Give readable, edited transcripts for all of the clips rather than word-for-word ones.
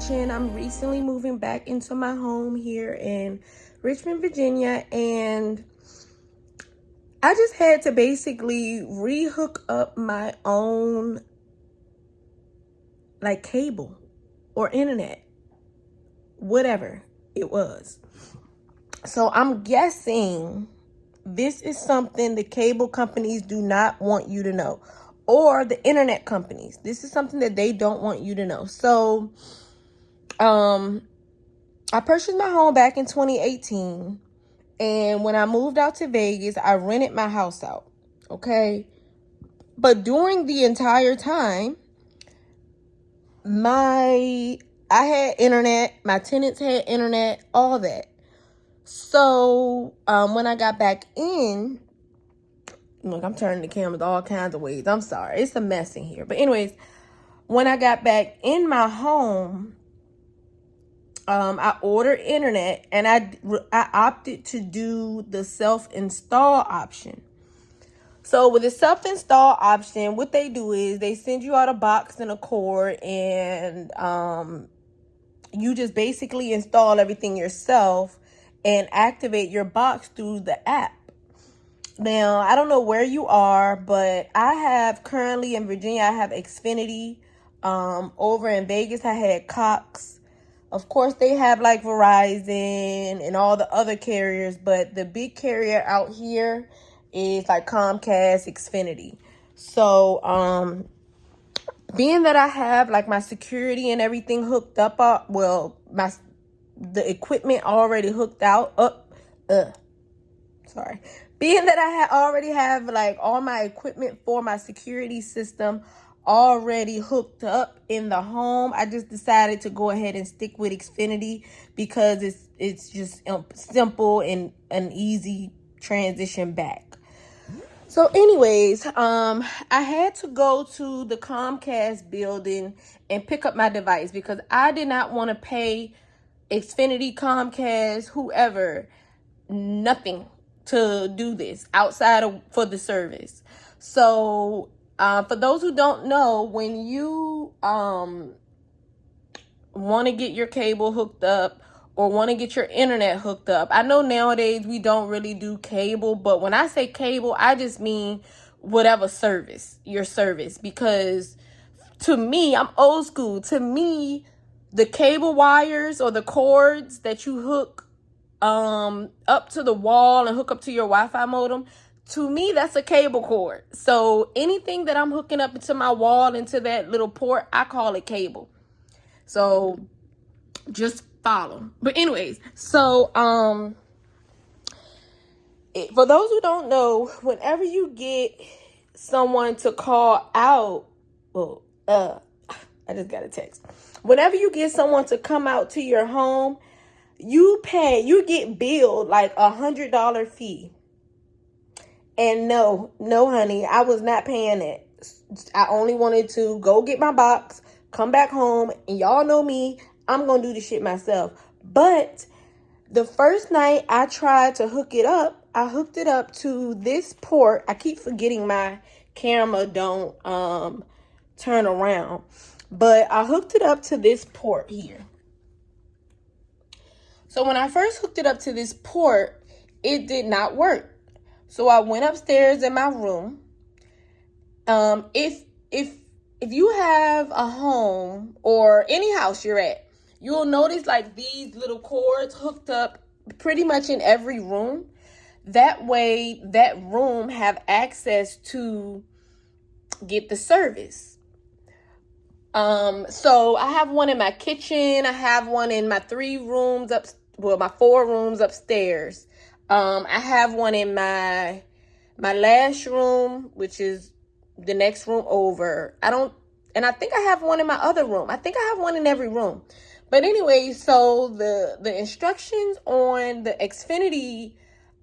mentioned, I'm recently moving back into my home here in Richmond, Virginia, and I just had to basically re-hook up my own cable or internet, whatever it was. So I'm guessing this is something the cable companies do not want you to know, or the internet companies. This is something that they don't want you to know. So I purchased my home back in 2018, and when I moved out to Vegas, I rented my house out. Okay, but during the entire time, I had internet, my tenants had internet, all that. So when I got back in, look, I'm turning the cameras all kinds of ways. I'm sorry, it's a mess in here. But anyways, when I got back in my home, I ordered internet, and I opted to do the self-install option. So with the self-install option, what they do is they send you out a box and a cord, and you just basically install everything yourself and activate your box through the app. Now, I don't know where you are, but I have currently in Virginia, I have Xfinity. Over in Vegas, I had Cox. Of course, they have like Verizon and all the other carriers, but the big carrier out here is like Comcast, Xfinity. So, being that I have like my security and everything hooked up, the equipment already hooked out sorry. Being that I already have like all my equipment for my security system already hooked up in the home, I just decided to go ahead and stick with Xfinity because it's just simple and an easy transition back. So anyways, I had to go to the Comcast building and pick up my device because I did not want to pay Xfinity, Comcast, whoever, nothing to do this for the service. So for those who don't know, when you want to get your cable hooked up or want to get your internet hooked up, I know nowadays we don't really do cable, but when I say cable, I just mean whatever your service, because to me, I'm old school. To me, the cable wires or the cords that you hook up to the wall and hook up to your Wi-Fi modem, to me, that's a cable cord. So anything that I'm hooking up into my wall, into that little port, I call it cable. So just follow. But anyways, so for those who don't know, whenever you get someone to call out, I just got a text. Whenever you get someone to come out to your home, you get billed like $100 fee. And no, honey, I was not paying that. I only wanted to go get my box, come back home, and y'all know me, I'm going to do the shit myself. But the first night I tried to hook it up, I hooked it up to this port. I keep forgetting my camera don't turn around. But I hooked it up to this port here. So when I first hooked it up to this port, it did not work. So I went upstairs in my room. If you have a home or any house you're at, you'll notice like these little cords hooked up pretty much in every room. That way, that room have access to get the service. So I have one in my kitchen. I have one in my my 4 rooms upstairs. I have one in my last room, which is the next room over. I think I have one in my other room. I think I have one in every room. But anyway, so the instructions on the Xfinity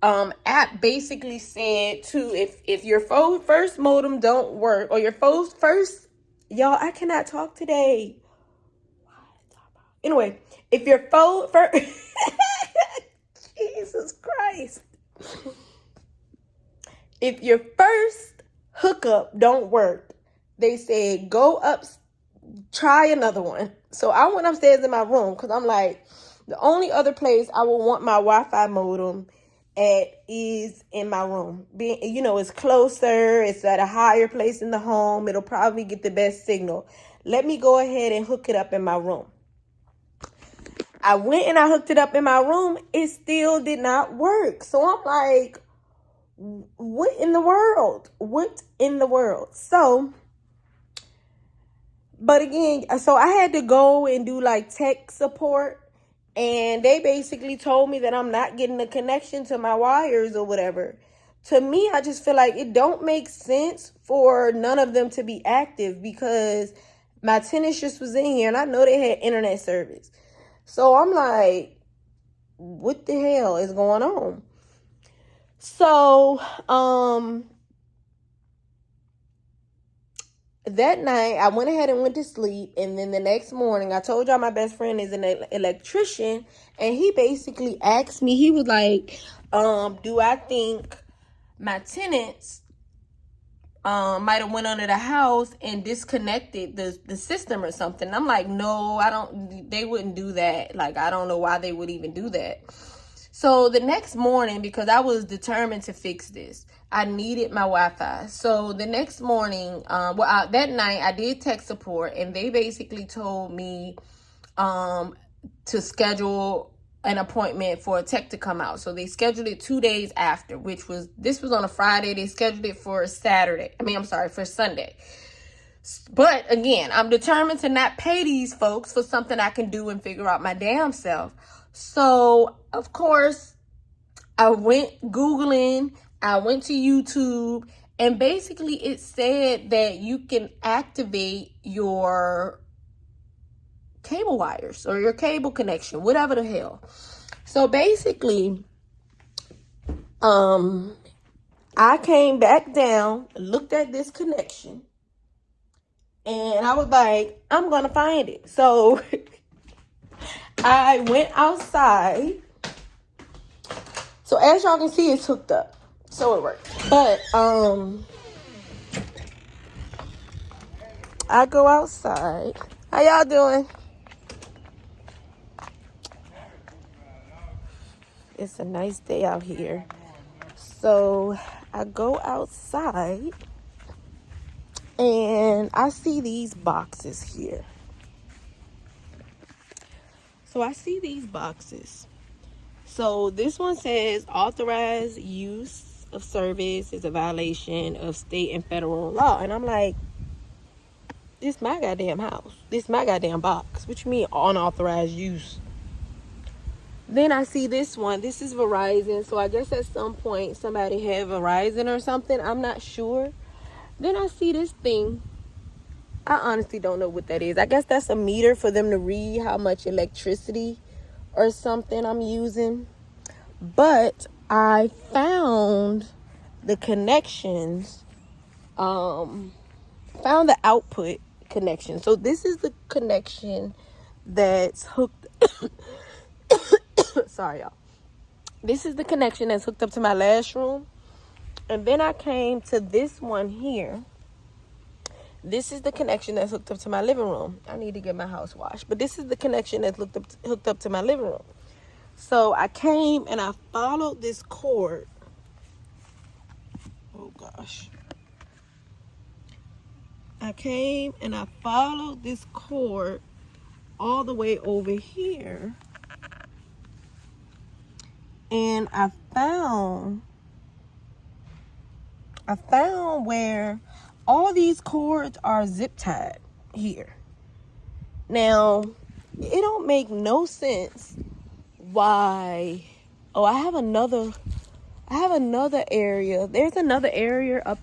app basically said if your first modem don't work, or your first y'all, I cannot talk today. Anyway, if your first Jesus Christ. If your first hookup don't work, they said go try another one. So I went upstairs in my room because I'm like, the only other place I would want my Wi-Fi modem at is in my room. Being, it's closer, it's at a higher place in the home, it'll probably get the best signal. Let me go ahead and hook it up in my room. I went and I hooked it up in my room. It still did not work. So I'm like, what in the world? What in the world? So, but again, so I had to go and do like tech support. And they basically told me that I'm not getting a connection to my wires or whatever. To me, I just feel like it don't make sense for none of them to be active because my tenants just was in here and I know they had internet service. So I'm like, what the hell is going on? So, that night I went ahead and went to sleep. And then the next morning, I told y'all my best friend is an electrician. And he basically asked me, he was like, do I think my tenants might have went under the house and disconnected the system or something? I'm like, no, they wouldn't do that. Like, I don't know why they would even do that. So the next morning, because I was determined to fix this, I needed my Wi-Fi. So the next morning, that night I did tech support, and they basically told me to schedule an appointment for a tech to come out. So they scheduled it 2 days after, this was on a Friday. They scheduled it for for Sunday. But again, I'm determined to not pay these folks for something I can do and figure out my damn self. So, of course, I went Googling, I went to YouTube, and basically it said that you can activate your cable wires or your cable connection, whatever the hell. So basically, I came back down, looked at this connection, and I was like, I'm going to find it. So I went outside. So as y'all can see, it's hooked up. So it worked. But I go outside. How y'all doing? It's a nice day out here. So I go outside and I see these boxes here. So I see these boxes. So this one says authorized use of service is a violation of state and federal law. And I'm like, this my goddamn house. This my goddamn box. What you mean unauthorized use? Then I see this one. This is Verizon. So I guess at some point somebody had Verizon or something. I'm not sure. Then I see this thing. I honestly don't know what that is. I guess that's a meter for them to read how much electricity or something I'm using. But I found the connections, found the output connection. So this is the connection that's hooked. Sorry, y'all. This is the connection that's hooked up to my last room. And then I came to this one here. This is the connection that's hooked up to my living room. I need to get my house washed. But this is the connection that's hooked up to my living room. So I came and I followed this cord. Oh, gosh. I came and I followed this cord all the way over here. And I found where all these cords are zip tied here. Now, it don't make no sense why. Oh, I have another area. There's another area up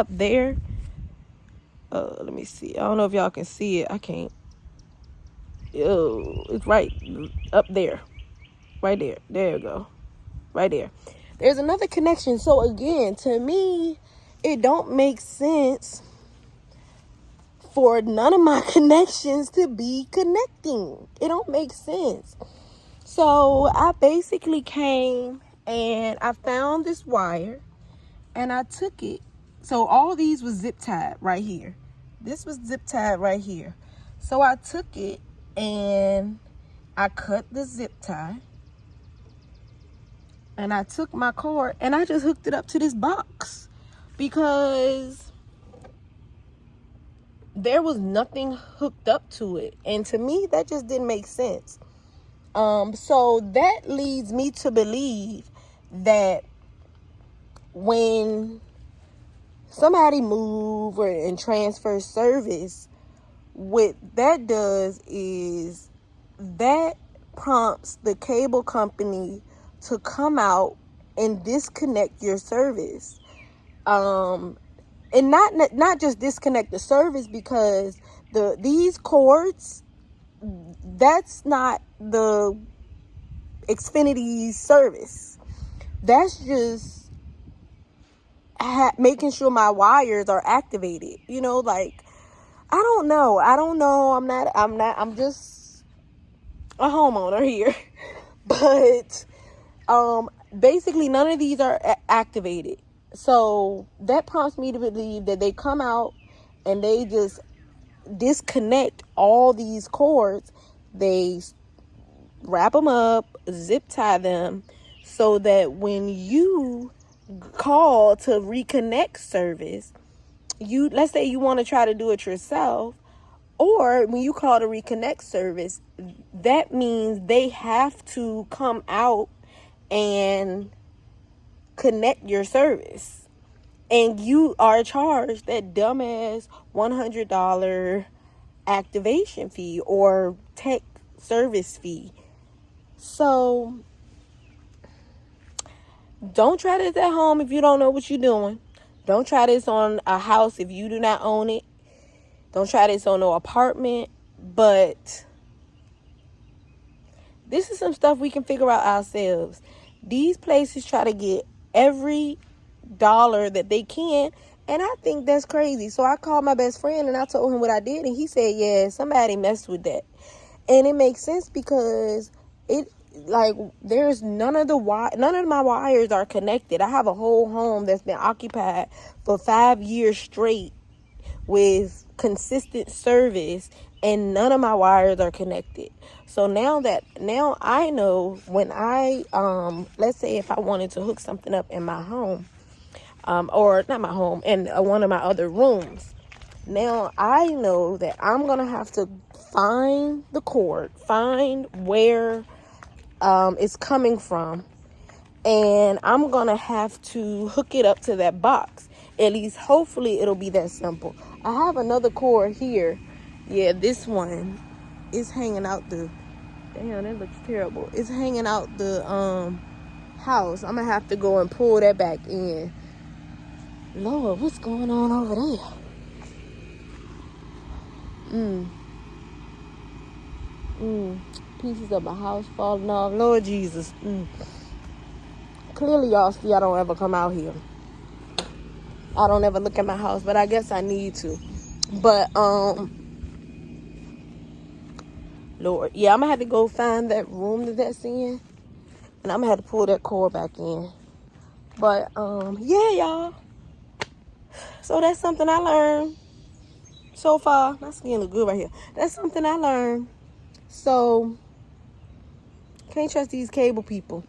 there. Let me see. I don't know if y'all can see it. I can't. It's right up there. Right there. There you go. Right there. There's another connection. So again, to me, it don't make sense for none of my connections to be connecting. It don't make sense. So I basically came and I found this wire and I took it. So all these was zip tied right here. This was zip tied right here. So I took it and I cut the zip tie. And I took my cord and I just hooked it up to this box because there was nothing hooked up to it. And to me, that just didn't make sense. So that leads me to believe that when somebody move and transfer service, what that does is that prompts the cable company to come out and disconnect your service. And not just disconnect the service, because these cords, that's not the Xfinity service. That's just making sure my wires are activated. You know, like, I don't know. I'm just a homeowner here. But basically none of these are activated. So that prompts me to believe that they come out and they just disconnect all these cords. They wrap them up, zip tie them, so that when you call to reconnect service, let's say you want to try to do it yourself, or when you call to reconnect service, that means they have to come out and connect your service. And you are charged that dumbass $100 activation fee or tech service fee. So don't try this at home if you don't know what you're doing. Don't try this on a house if you do not own it. Don't try this on no apartment. But this is some stuff we can figure out ourselves. These places try to get every dollar that they can, and I think that's crazy. So I called my best friend and I told him what I did, and he said, yeah, somebody messed with that. And it makes sense because there's none of my wires are connected. I have a whole home that's been occupied for 5 years straight with consistent service, and none of my wires are connected. So now I know when I let's say if I wanted to hook something up in my home, or not my home, in one of my other rooms, now I know that I'm gonna have to find the cord, find where it's coming from, and I'm gonna have to hook it up to that box. At least hopefully it'll be that simple. I have another cord here. Yeah, this one is hanging out the, damn, that looks terrible. It's hanging out the house. I'm gonna have to go and pull that back in. Lord, what's going on over there? Pieces of my house falling off. Lord Jesus. Clearly y'all see I don't ever come out here. I don't ever look at my house, but I guess I need to. But Lord, yeah, I'm gonna have to go find that room that's in, and I'm gonna have to pull that cord back in. But yeah, y'all. So that's something I learned so far. My skin look good right here. That's something I learned. So can't trust these cable people.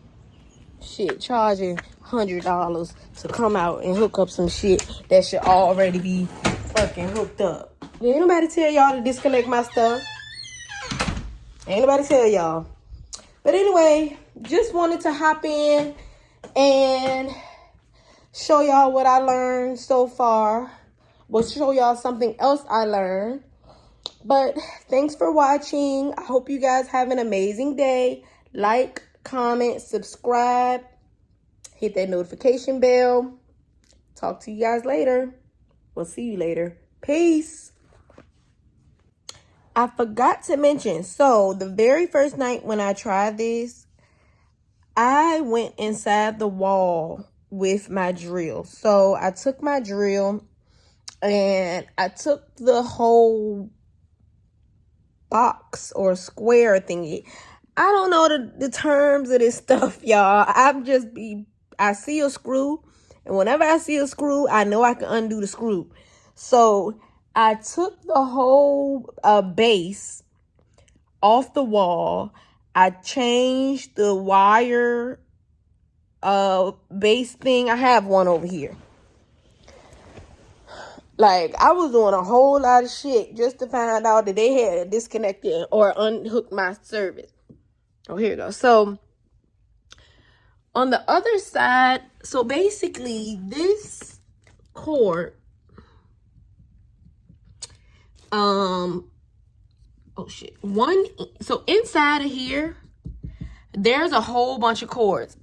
Shit, charging $100 to come out and hook up some shit that should already be fucking hooked up. Ain't nobody tell y'all to disconnect my stuff. Ain't nobody tell y'all. But anyway, just wanted to hop in and show y'all what I learned so far. We'll show y'all something else I learned. But thanks for watching. I hope you guys have an amazing day. Like, comment, subscribe, hit that notification bell. Talk to you guys later. We'll see you later. Peace. I forgot to mention, so the very first night when I tried this, I went inside the wall with my drill. So I took my drill and I took the whole box or square thingy. I don't know the terms of this stuff, y'all. I see a screw, and whenever I see a screw, I know I can undo the screw. So I took the whole base off the wall. I changed the wire base thing. I have one over here. Like, I was doing a whole lot of shit just to find out that they had disconnected or unhooked my service. Oh, here we go. So on the other side, so basically this cord, oh shit, so inside of here, there's a whole bunch of cords.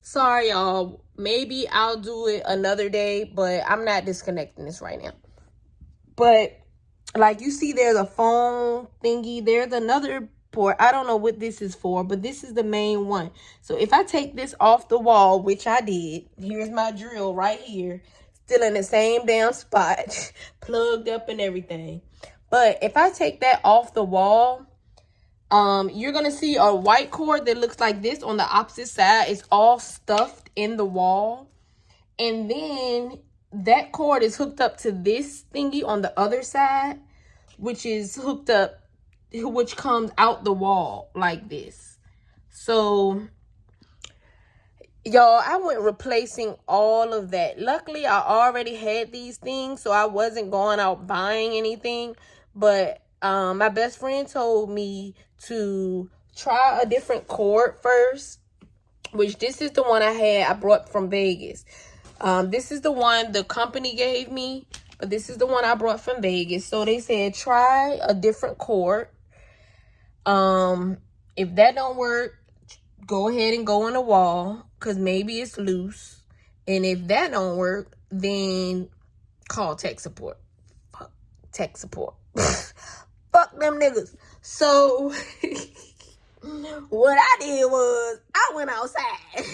Sorry, y'all. Maybe I'll do it another day, but I'm not disconnecting this right now. But like you see, there's a phone thingy. There's another port. I don't know what this is for, but this is the main one. So if I take this off the wall, which I did, here's my drill right here, still in the same damn spot, plugged up and everything. But if I take that off the wall, you're gonna see a white cord that looks like this on the opposite side. It's all stuffed in the wall, and then that cord is hooked up to this thingy on the other side, which is hooked up, which comes out the wall like this. So y'all, I went replacing all of that. Luckily, I already had these things, so I wasn't going out buying anything. But my best friend told me to try a different cord first, which this is the one I brought from Vegas. This is the one the company gave me, but this is the one I brought from Vegas. So they said try a different cord. If that don't work, go ahead and go on the wall, because maybe it's loose. And if that don't work, then call tech support. Fuck tech support. Fuck them niggas. So what I did was I went outside.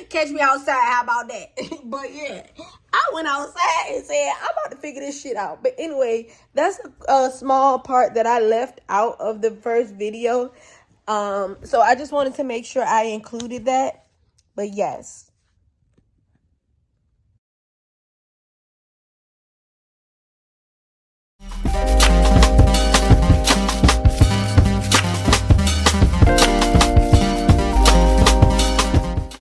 Catch me outside, how about that? But yeah, I went outside and said, I'm about to figure this shit out. But anyway, that's a small part that I left out of the first video. So I just wanted to make sure I included that. But yes,